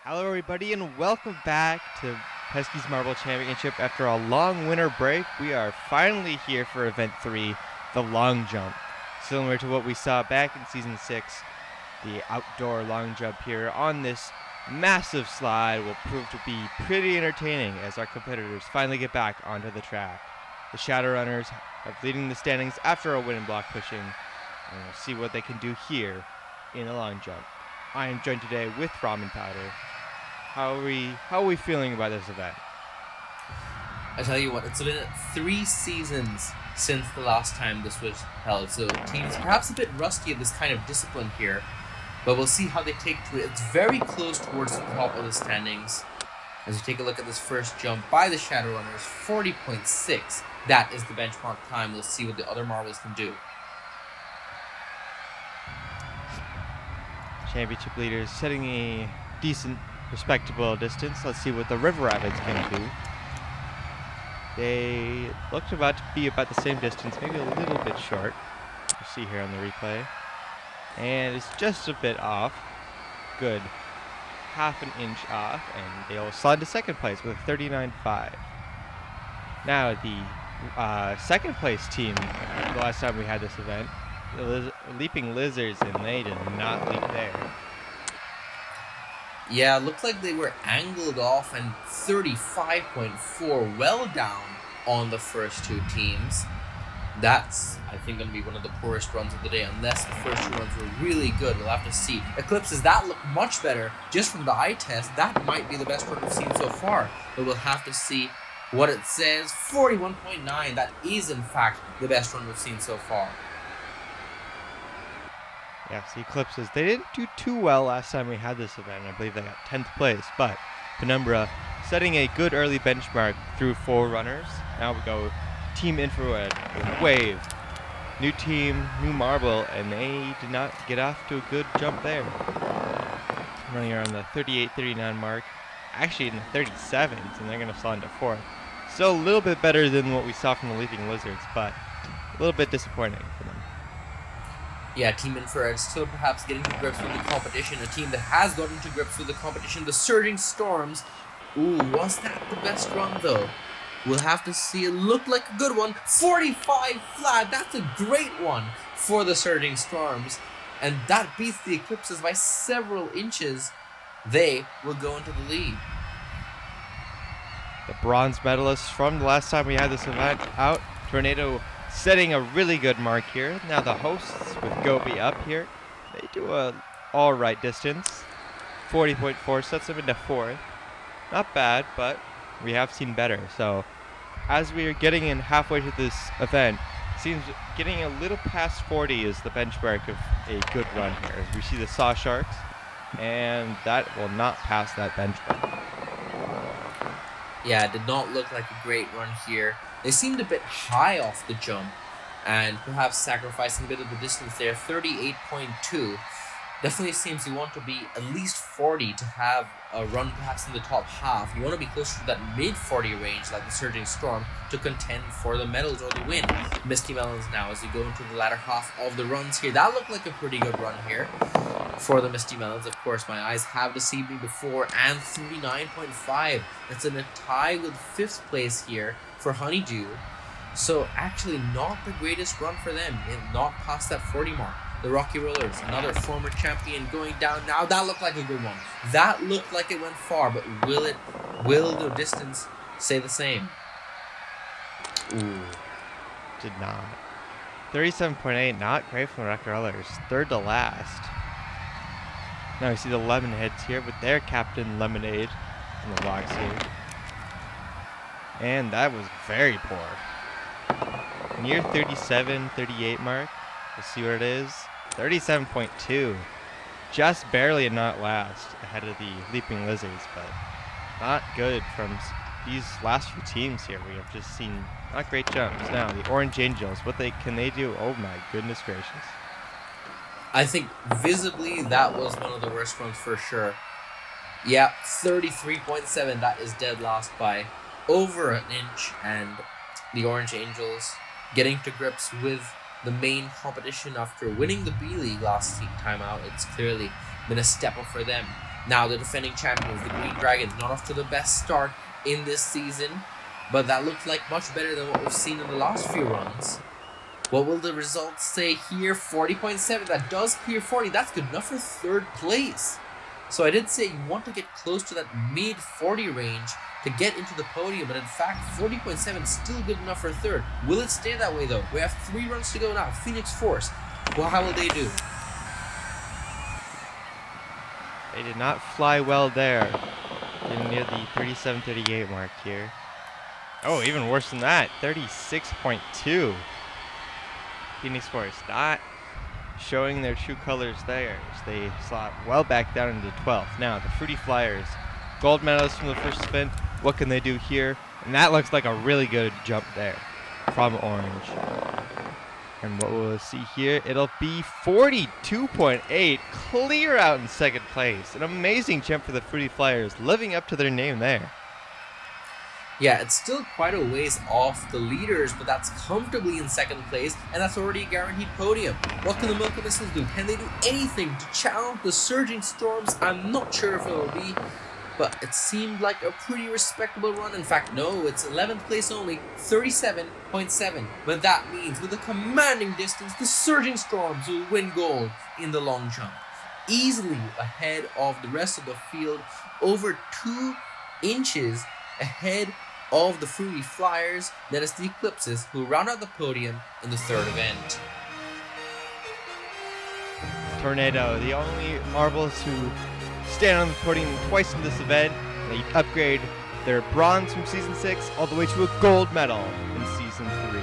Hello everybody and welcome back to Pesky's Marble Championship. After a long winter break, we are finally here for Event 3, the long jump. Similar to what we saw back in Season 6, the outdoor long jump here on this massive slide will prove to be pretty entertaining as our competitors finally get back onto the track. The Shadowrunners are leading the standings after a win and block pushing, and we'll see what they can do here in the long jump. I am joined today with Ramen Powder. How are we feeling about this event? I tell you what, it's been 3 seasons since the last time this was held, so teams perhaps a bit rusty at this kind of discipline here, but we'll see how they take to it. It's very close towards the top of the standings. As you take a look at this first jump by the Shadowrunners, 40.6. That is the benchmark time. We'll see what the other marbles can do. Championship leaders setting a decent, respectable distance. Let's see what the River Rabbits can do. They looked about to be about the same distance, maybe a little bit short. You see here on the replay. And it's just a bit off. Good. Half an inch off, and they'll slide to second place with 39.5. Now the second place team, the last time we had this event, the Leaping Lizards, and they did not leap there. Yeah, it looked like they were angled off, and 35.4 well down on the first two teams. That's, I think, going to be one of the poorest runs of the day, unless the first two runs were really good. We'll have to see. Eclipses, that looked much better. Just from the eye test, that might be the best run we've seen so far. But we'll have to see what it says. 41.9, that is, in fact, the best run we've seen so far. Yes, the Eclipses, they didn't do too well last time we had this event. I believe they got 10th place, but Penumbra setting a good early benchmark through 4 runners. Now we go Team Infrared with Wave. New team, new marble, and they did not get off to a good jump there. Running around the 38-39 mark, actually in the 37s, and they're going to slide into 4th. Still a little bit better than what we saw from the Leaping Lizards, but a little bit disappointing for them. Yeah, Team Infrared still perhaps getting to grips with the competition. A team that has gotten to grips with the competition, the Surging Storms. Ooh, was that the best run though? We'll have to see. It looked like a good one. 45 flat. That's a great one for the Surging Storms. And that beats the Eclipses by several inches. They will go into the lead. The bronze medalists from the last time we had this event out. Tornado setting a really good mark here. Now the hosts with Gobi up here, they do a alright distance. 40.4 sets them into 4th. Not bad, but we have seen better. So as we are getting in halfway to this event, it seems getting a little past 40 is the benchmark of a good run here. As we see the Saw Sharks, and that will not pass that benchmark. Yeah, it did not look like a great run here. They seemed a bit high off the jump, and perhaps sacrificing a bit of the distance there. 38.2. Definitely seems you want to be at least 40 to have a run perhaps in the top half. You want to be closer to that mid-40 range like the Surging Storm to contend for the medals or the win. Misty Melons now as you go into the latter half of the runs here. That looked like a pretty good run here for the Misty Melons. Of course, my eyes have deceived me before, and 39.5. That's in a tie with 5th place here for Honeydew. So actually not the greatest run for them, not past that 40 mark. The Rocky Rollers, another former champion going down now. That looked like a good one. That looked like it went far, but will the distance say the same? Ooh, did not. 37.8, not great from the Rocky Rollers. 3rd to last. Now we see the Lemonheads here with their captain Lemonade on the logs here. And that was very poor. Near 37, 38 mark. Let's see what it is. 37.2. Just barely not last ahead of the Leaping Lizards, but not good from these last few teams here. We have just seen not great jumps. Now, the Orange Angels, can they do? Oh my goodness gracious. I think visibly that was one of the worst runs for sure. Yeah, 33.7. That is dead last by over an inch, and the Orange Angels getting to grips with the main competition after winning the B-League last time out. It's clearly been a step up for them. Now the defending champions, the Green Dragons, not off to the best start in this season, but that looked like much better than what we've seen in the last few runs. What will the results say here? 40.7. That does clear 40. That's good enough for third place. So I did say you want to get close to that mid 40 range to get into the podium, but in fact 40.7 is still good enough for third. Will it stay that way though? We have 3 runs to go now. Phoenix Force. Well, how will they do? They did not fly well there. Getting near the 37-38 mark here. Oh, even worse than that. 36.2. Phoenix Force not showing their true colors there. They slot well back down into 12th. Now, the Fruity Flyers, gold medalists from the first event. What can they do here? And that looks like a really good jump there from Orange. And what we'll see here, it'll be 42.8, clear out in second place. An amazing jump for the Fruity Flyers, living up to their name there. Yeah, it's still quite a ways off the leaders, but that's comfortably in second place, and that's already a guaranteed podium. What can the Milk Missiles do? Can they do anything to challenge the Surging Storms? I'm not sure if it will be, but it seemed like a pretty respectable run. In fact, no, it's 11th place only, 37.7. But that means with a commanding distance, the Surging Storms will win gold in the long jump. Easily ahead of the rest of the field, over 2 inches ahead of the Fruity Flyers. That is the Eclipses, who round out the podium in the third event. Tornado, the only marbles who stand on the podium twice in this event. They upgrade their bronze from Season 6 all the way to a gold medal in Season 3.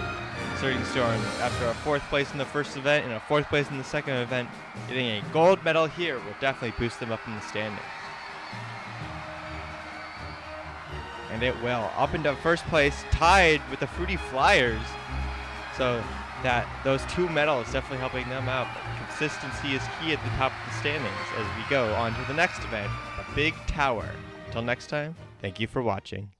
Surging Storms, after a 4th place in the first event and a 4th place in the second event, getting a gold medal here will definitely boost them up in the standings. And it will. Up into first place, tied with the Fruity Flyers. So that those 2 medals definitely helping them out. But consistency is key at the top of the standings as we go on to the next event, a big tower. Until next time, thank you for watching.